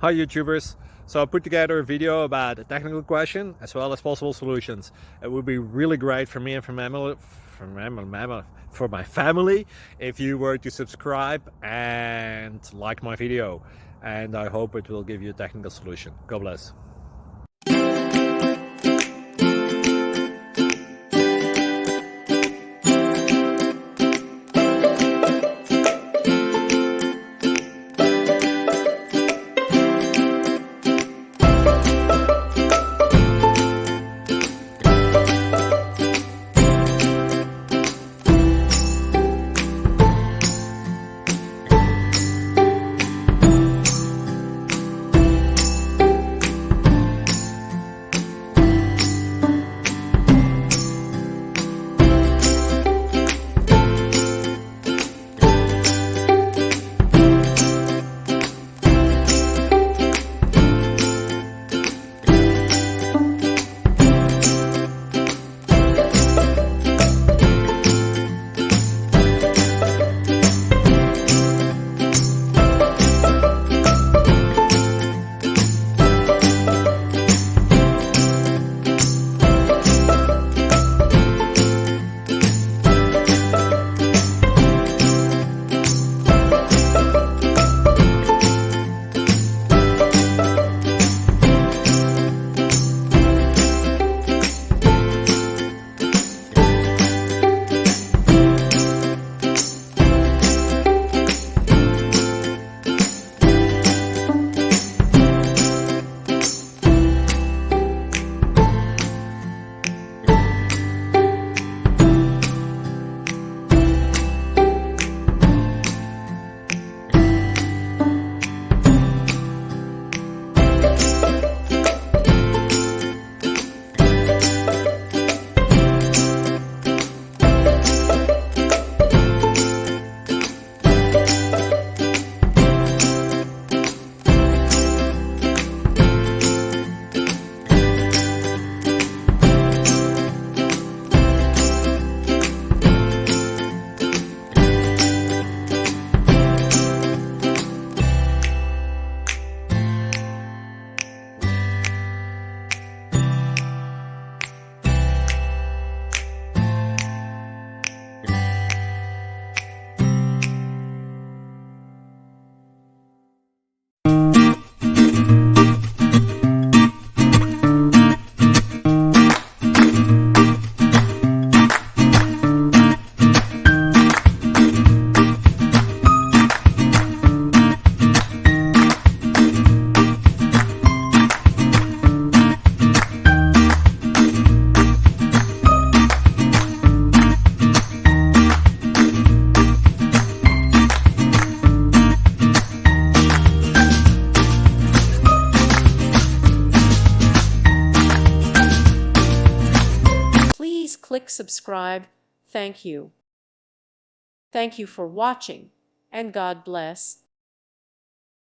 Hi YouTubers. So I put together a video about a technical question as well as possible solutions. It would be really great for me and for my family if you were to subscribe and like my video, and I hope it will give you a technical solution. God bless. Please click subscribe. Thank you. Thank you for watching, and God bless.